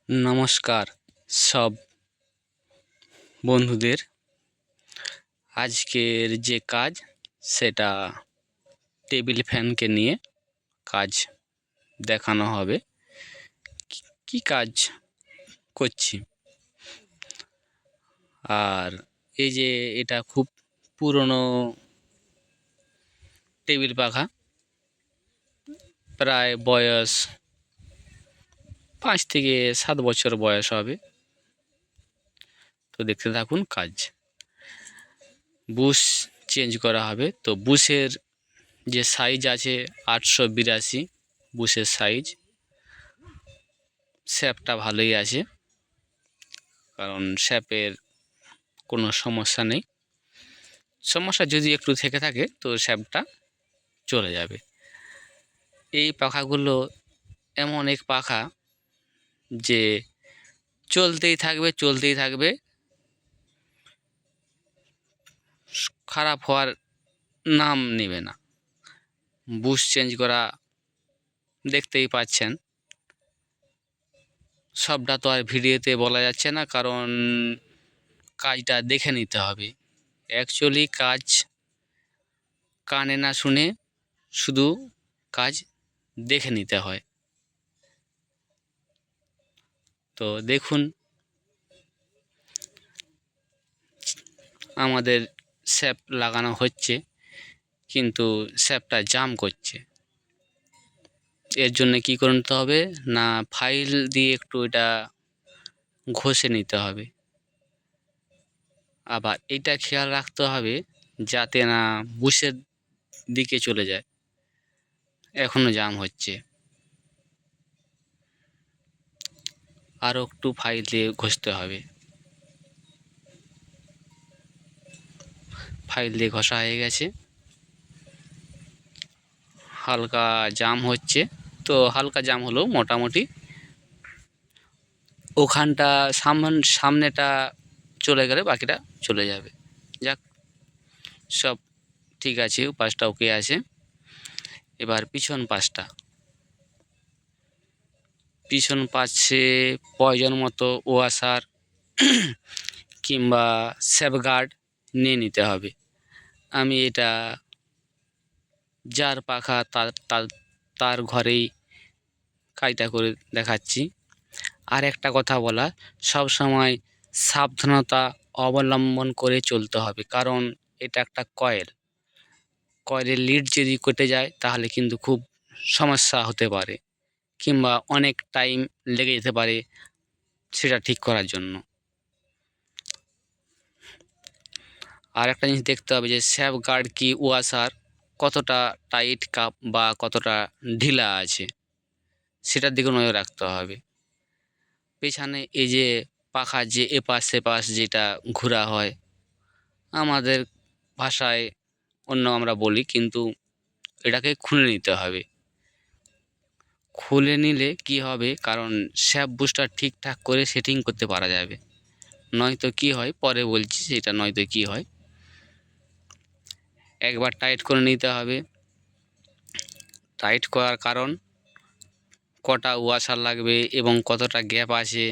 নমস্কার সব বন্ধুদের। আজকের যে কাজ সেটা টেবিল ফ্যানকে নিয়ে কাজ দেখানো হবে। কি কাজ করছি, আর এই যে এটা খুব পুরনো টেবিল পাখা, প্রায় বয়স 5 থেকে 7 বছর বয়স হবে। তো দেখতে থাকুন কাজ। বুশ চেঞ্জ করা হবে। তো বুশের যে সাইজ আছে 882 বুশের সাইজ। শ্যাপটা ভালোই আছে, কারণ শ্যাপের কোনো সমস্যা নেই। সমস্যা যদি একটু থেকে থাকে তো শ্যাপটা চলে যাবে। এই পাখাগুলো এমন এক পাখা যে চলতেই থাকবে, খারাপ হওয়ার নাম নেবে না। বুশ চেঞ্জ করা দেখতেই পাচ্ছেন। সবটা তো আর ভিডিওতে বলা যাচ্ছে না, কারণ কাজটা দেখে নিতে হবে। অ্যাকচুয়ালি কাজ কানে না শুনে শুধু কাজ দেখে নিতে হয়। তো দেখুন, আমাদের শ্যাপ লাগানো হচ্ছে, কিন্তু শ্যাপটা জাম করছে। এর জন্য কী করে নিতে হবে না, ফাইল দিয়ে একটু এটা ঘষে নিতে হবে। আবার এটা খেয়াল রাখতে হবে যাতে না বুশের দিকে চলে যায়, এখনও জাম হচ্ছে। আরও একটু ফাইল দিয়ে ঘষতে হবে। ফাইল দিয়ে ঘষা হয়ে গেছে, হালকা জাম হচ্ছে। তো হালকা জাম হলেও মোটামুটি ওখানটা সামনেটা চলে গেলে বাকিটা চলে যাবে। যাক, সব ঠিক আছে, পাশটা ওকে আছে। এবার পিছন পাশে প্রয়োজন মতো ওয়াশার কিংবা সেফগার্ড নিয়ে নিতে হবে। আমি এটা যার পাখা তার ঘরেই কাজটা করে দেখাচ্ছি। আর একটা কথা বলা, সব সময় সাবধানতা অবলম্বন করে চলতে হবে, কারণ এটা একটা কয়েলের লিড যদি কেটে যায় তাহলে কিন্তু খুব সমস্যা হতে পারে, কিংবা অনেক টাইম লেগে যেতে পারে সেটা ঠিক করার জন্য। আর একটা জিনিস দেখতে হবে যে সেফগার্ড কি ওয়াশার কতটা টাইট কাপ বা কতটা ঢিলা আছে, সেটার দিকে নজর রাখতে হবে। পেছনে এই যে পাখার যে এপাশ সেপাশ যেটা ঘোরা হয়, আমাদের ভাষায় অন্য আমরা বলি, কিন্তু এটাকে খুলে নিতে হবে। খুলে নিলে কি হবে, কারণ শ্যাপ বুস্টার ঠিকঠাক করে সেটিং করতে পারা যাবে। নয়তো কি হয়, পরে বলছি সেটা নয়তো কি হয়। একবার টাইট করে নিতে হবে। টাইট করার কারণ কটা ওয়াশার লাগবে এবং কতটা গ্যাপ আছে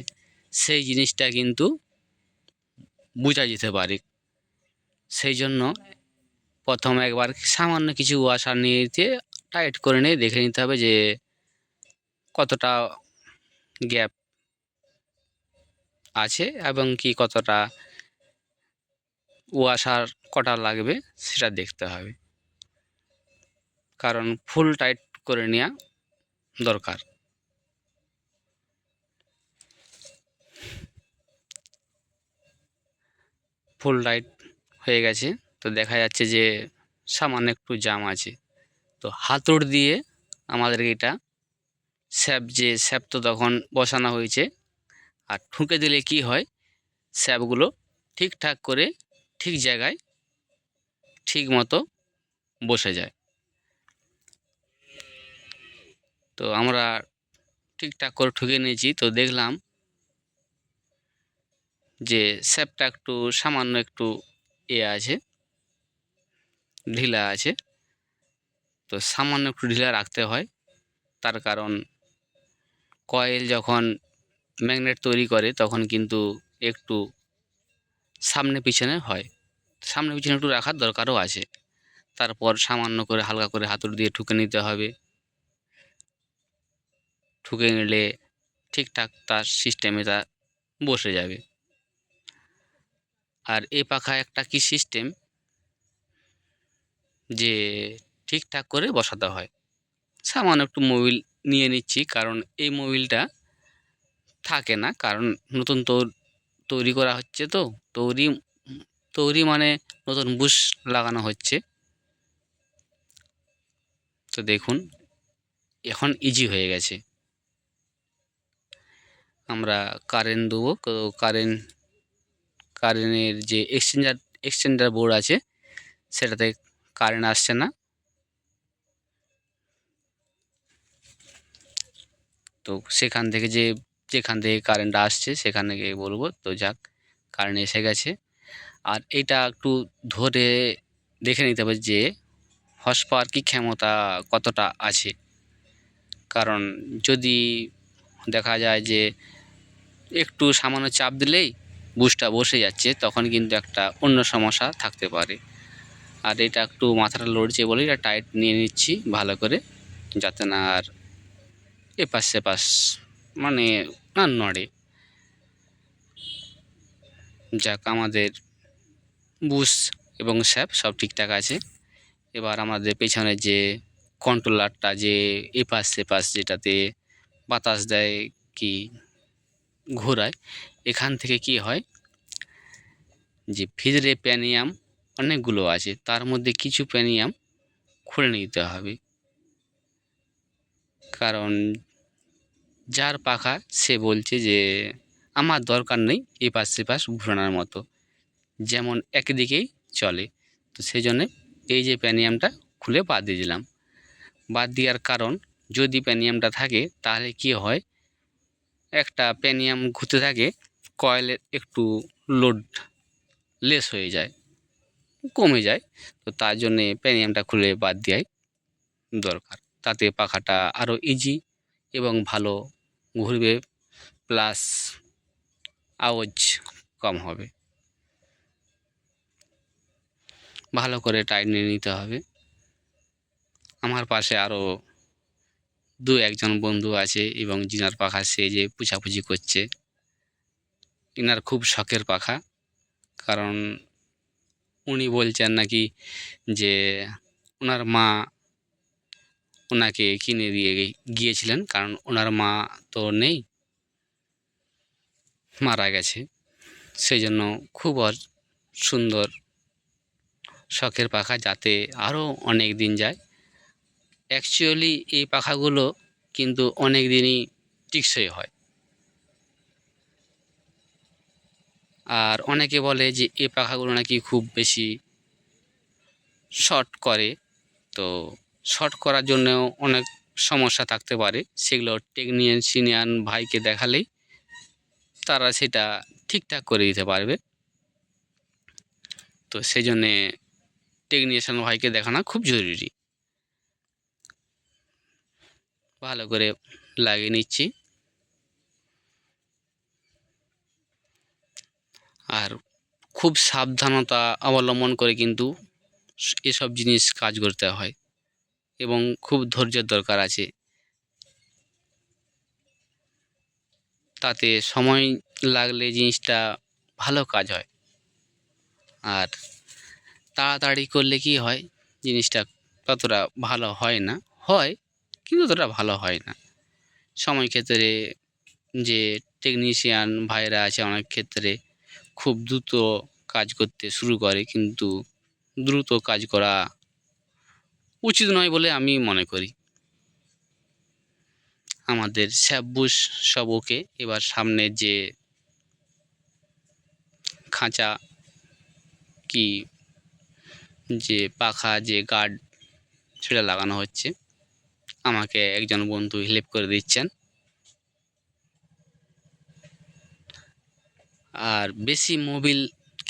সেই জিনিসটা কিন্তু বোঝা যেতে পারে। সেই জন্য প্রথম একবার সামান্য কিছু ওয়াশার নিয়ে টাইট করে নিয়ে দেখে নিতে হবে যে কতটা গ্যাপ আছে এবং কি কতটা ওয়াশার কটা লাগবে সেটা দেখতে হবে, কারণ ফুল টাইট করে নেওয়া দরকার। ফুল টাইট হয়ে গেছে, তো দেখা যাচ্ছে যে সামান্য একটু জাম আছে। তো হাতুড় দিয়ে আমাদের এটা শ্যাপ তো তখন বসানো হয়েছে, আর ঠুকে দিলে কি হয়, শ্যাপগুলো ঠিকঠাক করে ঠিক জায়গায় ঠিক মতো বসে যায়। তো আমরা ঠিকঠাক করে ঠুকে নিয়েছি, তো দেখলাম যে শ্যাপটা একটু সামান্য একটু আছে, ঢিলা আছে। তো সামান্য একটু ঢিলা রাখতে হয়, তার কারণ কয়েল যখন ম্যাগনেট তৈরি করে তখন কিন্তু একটু সামনে পিছনে হয়। সামনে পিছনে একটু রাখার দরকারও আছে। তারপর সামান্য করে হালকা করে হাতুড়ি দিয়ে ঠুকে নিতে হবে। ঠুকে নিলে ঠিকঠাক তার সিস্টেমে তা বসে যাবে। আর এই পাখা একটা কি সিস্টেম যে ঠিকঠাক করে বসাতে হয়। সামান্য একটু মোবিল নিয়ে নিচ্ছি, কারণ এই মোবিলটা থাকে না, কারণ নতুন তৈরি করা হচ্ছে তো। তৈরি তৈরি মানে নতুন বুশ লাগানো হচ্ছে। তো দেখুন এখন ইজি হয়ে গেছে। আমরা কারেন্ট দেবো, তো কারেন্টের যে এক্সচেঞ্জার বোর্ড আছে সেটাতে কারেন্ট আসছে না। তো যেখান থেকে কারেন্ট আসছে সেখানে গিয়ে বলবো, তো যাক কারেন্ট এসে গেছে। আর এটা একটু ধরে দেখে নিতে হবে যে হর্স পাওয়ার কি ক্ষমতা কতটা আছে। কারণ যদি দেখা যায় যে একটু সামান্য চাপ দিলেই বুশটা বসে যাচ্ছে, তখন কিন্তু একটা অন্য সমস্যা থাকতে পারে। আর এটা একটু মাথাটা লড়ছে বলে এটা টাইট নিয়ে নিচ্ছি ভালো করে, যাতে না আর এপাশ সেপাশ মানে না নড়ে। যাক আমাদের বুশ এবং শ্যাপ সব ঠিকঠাক আছে। এবার আমাদের পেছনে যে কন্ট্রোলারটা যে এপাশ সেপাশ যেটাতে বাতাস দেয় কি ঘোরায়, এখান থেকে কি হয় যে ভিতরে প্যানিয়াম অনেকগুলো আছে, তার মধ্যে কিছু প্যানিয়াম খুলে নিতে হবে। কারণ যার পাখা সে বলছে যে আমার দরকার নেই এপাশ সেপাশ ঘোরানোর মতো, যেমন একদিকেই চলে। তো সেই জন্যে এই যে প্যানিয়ামটা খুলে বাদ দিয়ে দিলাম। বাদ দেওয়ার কারণ, যদি প্যানিয়ামটা থাকে তাহলে কি হয়, একটা প্যানিয়াম ঘুরতে থাকে, কয়েলের একটু লোড লেস হয়ে যায়, কমে যায়। তো তার জন্যে প্যানিয়ামটা খুলে বাদ দেওয়াই দরকার। তাতে পাখাটা আরও ইজি এবং ভালো ঘুরবে, প্লাস আওয়াজ কম হবে। ভালো করে টাইট নিয়ে নিতে হবে। আমার পাশে আরও দু একজন বন্ধু আছে এবং যিনার পাখা সে যে পুছাপুছি করছে। ইনার খুব শখের পাখা, কারণ উনি বলছেন নাকি যে ওনার মা ওনাকে কিনে দিয়ে গিয়েছিলেন, কারণ ওনার মা তো নেই, মারা গেছে। সেই জন্য খুব সুন্দর শখের পাখা, যাতে আরও অনেক দিন যায়। অ্যাকচুয়ালি এই পাখাগুলো কিন্তু অনেক দিনই টেকসই হয়। আর অনেকে বলে যে এই পাখাগুলো নাকি খুব বেশি শর্ট করে। তো শর্ট করার জন্যেও অনেক সমস্যা থাকতে পারে, সেগুলো টেকনিশিয়ান ভাইকে দেখালেই তারা সেটা ঠিকঠাক করে দিতে পারবে। তো সেই জন্যে টেকনিশিয়ান ভাইকে দেখানো খুব জরুরি। ভালো করে লাগিয়ে নিচ্ছি। আর খুব সাবধানতা অবলম্বন করে কিন্তু এসব জিনিস কাজ করতে হয়, এবং খুব ধৈর্যের দরকার আছে। তাতে সময় লাগলে জিনিসটা ভালো কাজ হয়। আর তাড়াতাড়ি করলে কি হয়, জিনিসটা ততটা ভালো হয় না, হয় কিন্তু ততটা ভালো হয় না। সময় ক্ষেত্রে যে টেকনিশিয়ান ভাইরা আছে অনেক ক্ষেত্রে খুব দ্রুত কাজ করতে শুরু করে, কিন্তু দ্রুত কাজ করা উচিত নয় বলে আমি মনে করি। আমাদের স্যাপবুশ সব ওকে। এবার সামনে যে খাঁচা কি যে পাখা যে গার্ড সেটা লাগানো হচ্ছে, আমাকে একজন বন্ধু হেল্প করে দিচ্ছেন। আর বেশি মোবিল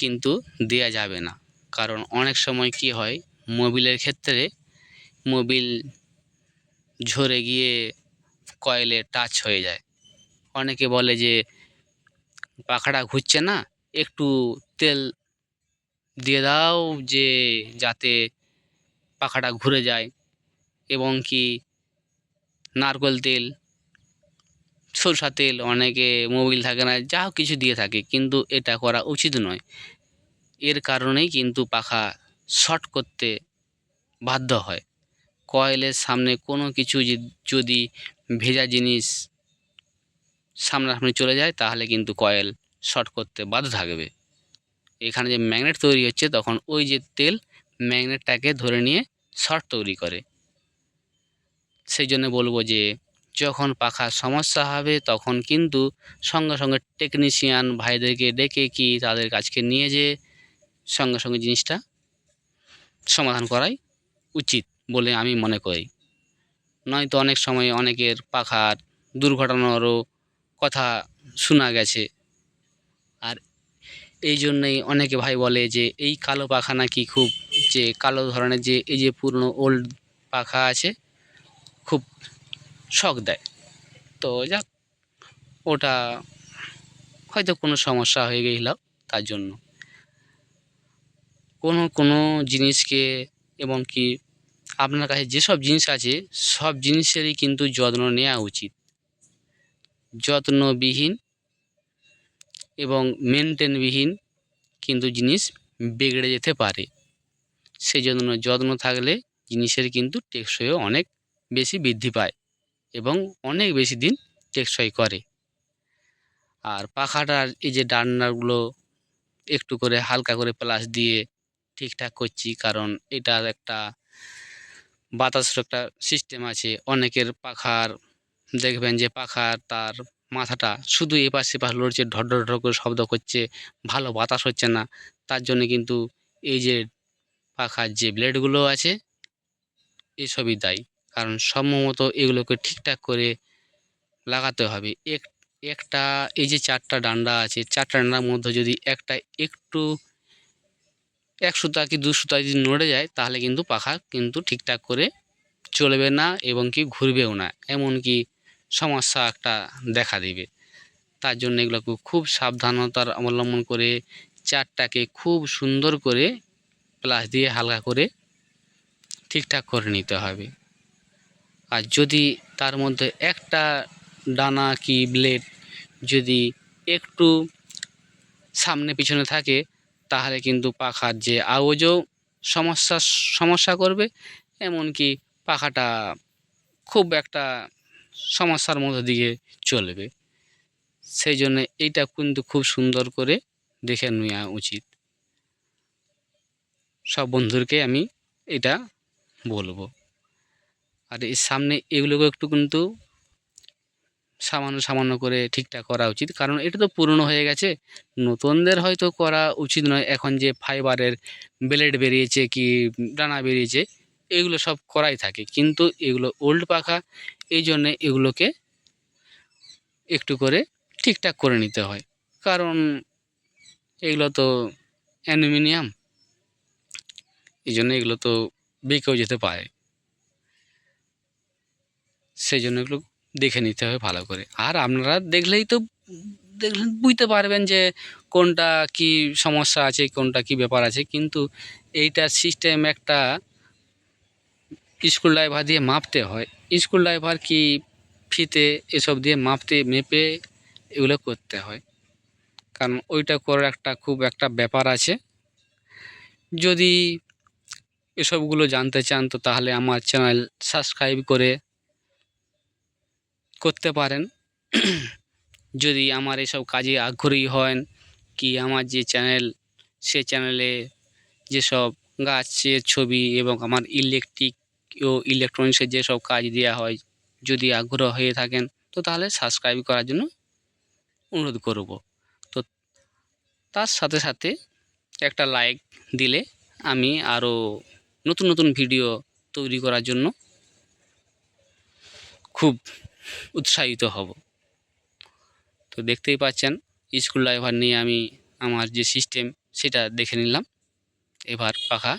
কিন্তু দেয়া যাবে না, কারণ অনেক সময় কি হয়, মোবিলের ক্ষেত্রে মোবিল ঝরে গিয়ে কয়েলে টাচ হয়ে যায়, অনেকে বলে যে পাখাটা ঘুরছে না, একটু তেল দিয়ে দাও যে যাতে পাখাটা ঘুরে যায়, এবং কি নারকেল তেল, সরষা তেল, অনেকে মোবিল থাকে না, যা হোক কিছু দিয়ে থাকে, কিন্তু এটা করা উচিত নয়। এর কারণেই কিন্তু পাখা শর্ট করতে বাধ্য হয়। কয়েলের সামনে কোনো কিছু যদি ভেজা জিনিস সামনাসামনি চলে যায় তাহলে কিন্তু কয়েল শর্ট করতে বাধ্য থাকবে। এখানে যে ম্যাগনেট তৈরি হচ্ছে তখন ওই যে তেল ম্যাগনেটটাকে ধরে নিয়ে শর্ট তৈরি করে। সেই জন্য বলবো যে যখন পাখার সমস্যা হবে তখন কিন্তু সঙ্গে সঙ্গে টেকনিশিয়ান ভাইদেরকে ডেকে কি তাদের কাছকে নিয়ে যেয়ে সঙ্গে সঙ্গে জিনিসটা সমাধান করাই উচিত বলে আমি মনে করি। নয়তো অনেক সময় অনেকের পাখার দুর্ঘটনারও কথা শোনা গেছে। আর এই জন্যই অনেকে ভাই বলে যে এই কালো পাখা নাকি খুব, যে কালো ধরনের যে এই যে পুরনো ওল্ড পাখা আছে, খুব শক দেয়। তো যাক, ওটা হয়তো কোনো সমস্যা হয়ে গেছিল তার জন্য। কোনো জিনিসকে, এবং কি আপনার কাছে যেসব জিনিস আছে সব জিনিসেরই কিন্তু যত্ন নেওয়া উচিত। যত্নবিহীন এবং মেনটেনবিহীন কিন্তু জিনিস বিগড়ে যেতে পারে। সেই জন্য যত্ন থাকলে জিনিসের কিন্তু টেকসইও অনেক বেশি বৃদ্ধি পায় এবং অনেক বেশি দিন টেকসই করে। আর পাখাটার এই যে ডান্ডাগুলো একটু করে হালকা করে প্লাস দিয়ে ঠিকঠাক করছি, কারণ এটার একটা বাতাসের একটা সিস্টেম আছে। অনেকের পাখার দেখবেন যে পাখার তার মাথাটা শুধু এপাশ সেপাশ লড়ছে, ঢর ঢর ঢর করে শব্দ করছে, ভালো বাতাস হচ্ছে না। তার জন্য কিন্তু এই যে পাখার যে ব্লেডগুলো আছে এসবই দায়ী। কারণ সম্ভবত এগুলোকে ঠিকঠাক করে লাগাতে হবে। একটা এই যে 4টা ডান্ডা আছে, 4টা ডান্ডার মধ্যে যদি একটা একটু 1 সুতা কি 2 সুতা যদি নড়ে যায় তাহলে কিন্তু পাখা কিন্তু ঠিকঠাক করে চলবে না এবং কি ঘুরবেও না। এমনকি সমস্যা একটা দেখা দিবে। তার জন্য এগুলোকে খুব সাবধানতার অবলম্বন করে 4টাকে খুব সুন্দর করে প্লাস দিয়ে হালকা করে ঠিকঠাক করে নিতে হবে। আর যদি তার মধ্যে একটা ডানা কি ব্লেড যদি একটু সামনে পিছনে থাকে তাহলে কিন্তু পাখার যে আওয়াজও সমস্যা করবে, এমনকি পাখাটা খুব একটা সমস্যার মধ্য দিয়ে চলবে। সেই জন্য এইটা কিন্তু খুব সুন্দর করে দেখে নেওয়া উচিত। সব বন্ধুদেরকে আমি এটা বলবো। আর এর সামনে এগুলোকে একটু কিন্তু সামান্য সামান্য করে ঠিকঠাক করা উচিত, কারণ এটা তো পুরনো হয়ে গেছে। নতুনদের হয়তো করা উচিত নয়। এখন যে ফাইবারের ব্লেড বেরিয়েছে কি ডানা বেরিয়েছে, এগুলো সব করাই থাকে, কিন্তু এগুলো ওল্ড পাখা, এই জন্যে এগুলোকে একটু করে ঠিকঠাক করে নিতে হয়। কারণ এগুলো তো অ্যালুমিনিয়াম, এই জন্য এগুলো তো বেঁকেও যেতে পারে। সেই জন্য এগুলো দেখে নিতে হবে ভালো করে। আর আপনারা দেখলেই তো বুঝতে পারবেন যে কোনটা কি সমস্যা আছে, কোনটা কি ব্যাপার আছে। কিন্তু এইটার সিস্টেম একটা স্ক্রু ড্রাইভার দিয়ে মাপতে হয়। স্ক্রু ড্রাইভার কি ফিতে এসব দিয়ে মেপে এগুলো করতে হয়, কারণ ওইটা করার একটা খুব একটা ব্যাপার আছে। যদি এসবগুলো জানতে চান তো তাহলে আমার চ্যানেল সাবস্ক্রাইব করে করতে পারেন। যদি আমার এসব কাজে আগ্রহী হন, কি আমার যে চ্যানেল, সে চ্যানেলে যেসব গাছের ছবি এবং আমার ইলেকট্রিক ও ইলেকট্রনিক্সের যেসব কাজ দেওয়া হয়, যদি আগ্রহ হয়ে থাকেন তো তাহলে সাবস্ক্রাইব করার জন্য অনুরোধ করব। তো তার সাথে সাথে একটা লাইক দিলে আমি আরও নতুন নতুন ভিডিও তৈরি করার জন্য খুব উৎসাহিত হব। তো দেখতেই পাচ্ছেন স্ক্রু ড্রাইভার নিয়ে আমি আমার যে সিস্টেম সেটা দেখে নিলাম। এবার পাখা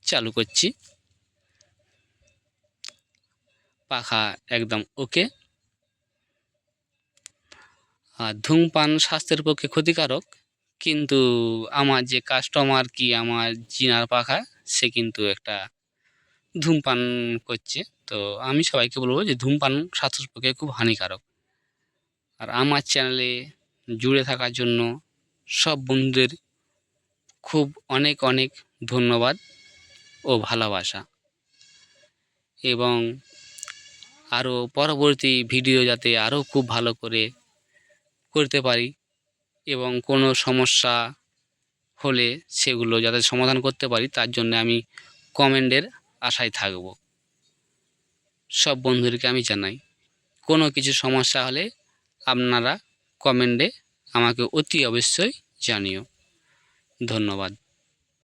চালু করছি। পাখা একদম ওকে। আর ধূমপান স্বাস্থ্যের পক্ষে ক্ষতিকারক, কিন্তু আমার যে কাস্টমার কি আমার চিনার পাখা সে কিন্তু একটা ধূমপান করছে। তো আমি সবাইকে বলবো যে ধূমপান স্বাস্থ্যের পক্ষে খুব হানিকারক। আর আমার চ্যানেলে জুড়ে থাকার জন্য সব বন্ধুদের খুব অনেক অনেক ধন্যবাদ ও ভালোবাসা, এবং আরও পরবর্তী ভিডিও যাতে আরও খুব ভালো করে করতে পারি, এবং কোনো সমস্যা হলে সেগুলো যাতে সমাধান করতে পারি তার জন্য আমি কমেন্টের আশায় থাকব। সব বন্ধুদেরকে আমি জানাই, কোনো কিছু সমস্যা হলে আপনারা কমেন্টে আমাকে অতি অবশ্যই জানিও। ধন্যবাদ।